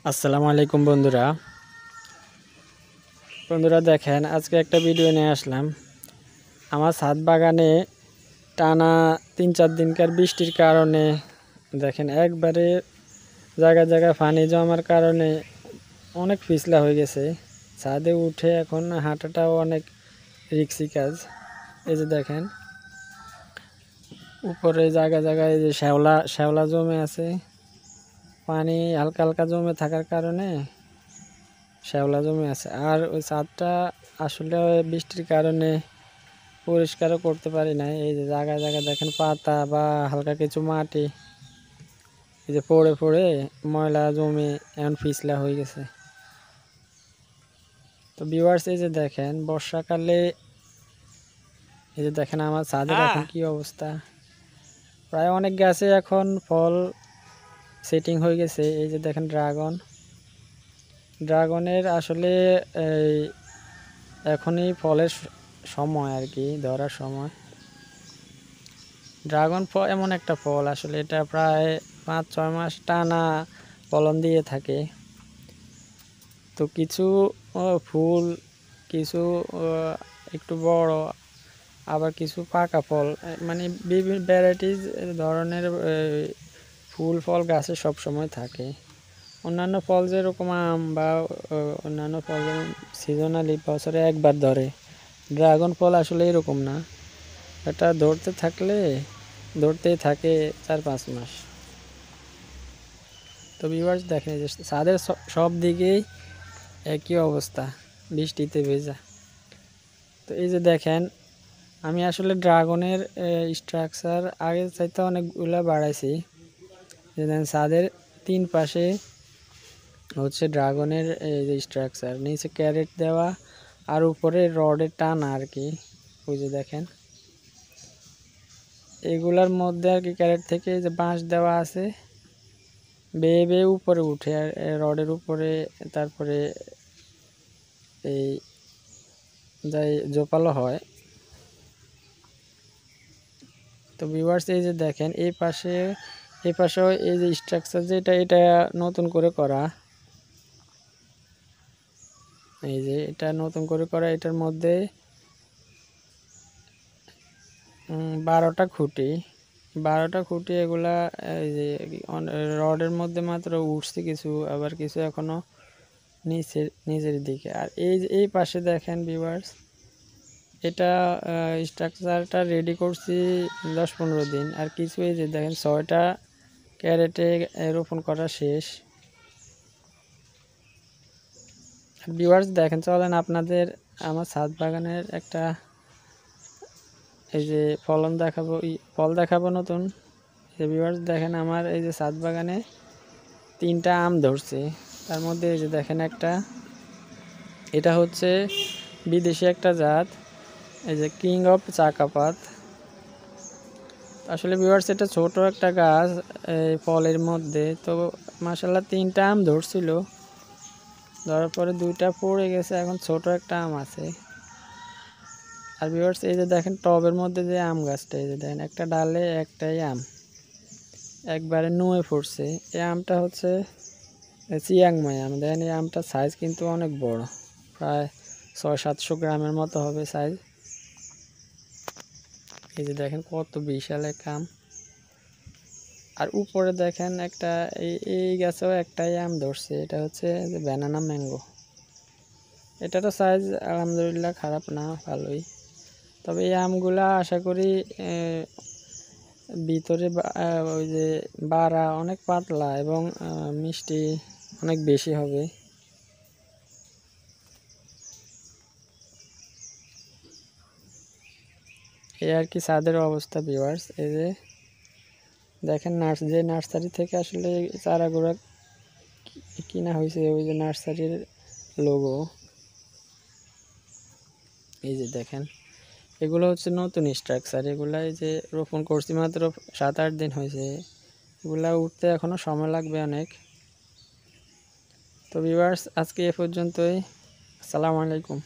আসসালামু আলাইকুম বন্ধুরা দেখেন আজকে একটা ভিডিও নিয়ে আসলাম। আমার ছাদ বাগানে টানা 3-4 দিনকার বৃষ্টির কারণে দেখেন একবারে জায়গায় জায়গায় পানি জমার কারণে অনেক পিছলা হয়ে গেছে। ছাদে উঠে এখন হাঁটাটাও অনেক রিস্কি কাজ। এই যে দেখেন উপরে জায়গায় জায়গায় এই যে শ্যাওলা জমে আছে। পানি হালকা হালকা জমে থাকার কারণে শ্যাওলা জমে আছে। আর ওই ছাদটা আসলে বৃষ্টির কারণে পরিষ্কারও করতে পারি না। এই যে জায়গায় জায়গায় দেখেন পাতা বা হালকা কিছু মাটি এই যে পড়ে পড়ে ময়লা জমে এখন পিছলা হয়ে গেছে। তো ভিউয়ার্স এই যে দেখেন বর্ষাকালে এই যে দেখেন আমার ছাদের এখন কি অবস্থা। প্রায় অনেক গাছে এখন ফল সেটিং হয়ে গেছে। এই যে দেখেন ড্রাগনের আসলে এখনই ফলের সময় আর কি, ধরার সময়। ড্রাগন ফল এমন একটা ফল আসলে এটা প্রায় 5-6 মাস টানা ফলন দিয়ে থাকে। তো কিছু ফুল, কিছু একটু বড়, আবার কিছু পাকা ফল, মানে বিভিন্ন ভ্যারাইটিস ধরনের ফুল ফল গাছে সব সময় থাকে। অন্যান্য ফল যেরকম আম বা অন্যান্য ফল যেমন সিজনালি বছরে একবার ধরে, ড্রাগন ফল আসলে এরকম না। এটা ধরতেই থাকে 4-5 মাস। তো ভিউয়ার্স দেখেন যে ছাদের সব দিকেই একই অবস্থা, বৃষ্টিতে ভেজা। তো এই যে দেখেন আমি আসলে ড্রাগনের স্ট্রাকচার আগের চাইতে অনেকগুলো বাড়াইছি। যে দেখেন ছাদের 3 পাশে হচ্ছে ড্রাগনের এই যে স্ট্রাকচার, নিচে ক্যারেট দেওয়া আর উপরে রডের টানা আর কি। ওই যে দেখেন এগুলার মধ্যে আর কি ক্যারেট থেকে যে বাঁশ দেওয়া আছে, বেয়ে বেয়ে উপরে উঠে আর রডের উপরে, তারপরে এই যাই জোপালো হয়। তো ভিউয়ার্স এই যে দেখেন এই পাশেও এই যে স্ট্রাকচার যেটা, এটা নতুন করে করা। এই যে এটা নতুন করে করা, এটার মধ্যে 12টা খুঁটি এগুলা এই যে রডের মধ্যে মাত্র উঠছে কিছু, আবার কিছু এখনো নিচের দিকে। আর এই পাশে দেখেন ভিউয়ার্স, এটা স্ট্রাকচারটা রেডি করছি 10-15 দিন। আর কিছু এই যে দেখেন 6টা ক্যারেটে রোপণ করা শেষ। ভিউয়ার্স দেখেন চলেন আপনাদের আমার ছাদ বাগানের একটা এই যে ফল দেখাবো নতুন। ভিউয়ার্স দেখেন আমার এই যে ছাদ বাগানে 3টা আম ধরছে। তার মধ্যে এই যে দেখেন এটা হচ্ছে বিদেশি একটা জাত, এই যে কিং অফ চাকাপাত। আসলে ভিউয়ার্স এটা ছোট একটা গাছ এই ফলের মধ্যে। তো মাশাআল্লাহ 3টা আম ধরছিল, ধরার পরে 2টা পড়ে গেছে, এখন ছোট একটা আম আছে। আর ভিউয়ার্স এই যে দেখেন টবের মধ্যে যে আম গাছটা, এই যে দেখেন একটা ডালে একটাই আম একবারে নুয়ে পড়ছে। এই আমটা হচ্ছে চিয়াংমাই আম। দেখেন এই আমটার সাইজ কিন্তু অনেক বড়, প্রায় 600-700 গ্রামের মতো হবে সাইজ। এই যে দেখেন কত বিশাল এক আম। আর উপরে দেখেন একটা এই গাছেও একটাই আম ধরছে, এটা হচ্ছে যে ব্যানানা ম্যাঙ্গো। এটারও সাইজ আলহামদুলিল্লাহ খারাপ না, ভালোই। তবে এই আমগুলা আশা করি ভিতরে ওই যে বাড়া অনেক পাতলা এবং মিষ্টি অনেক বেশি হবে। এই আর কি ছাদের অবস্থা ভিউয়ার্স। এই যে দেখেন যে নার্সারি থেকে আসলে চারাগুলো কিনা হয়েছে, ওই যে নার্সারির লোগো। এই যে দেখেন এগুলো হচ্ছে নতুন স্ট্রাকচার, এগুলা এই যে রোপণ করছি মাত্র 7-8 দিন হয়েছে। এগুলা উঠতে এখনো সময় লাগবে অনেক। তো ভিউয়ার্স আজকে এ পর্যন্তই। আসসালামু আলাইকুম।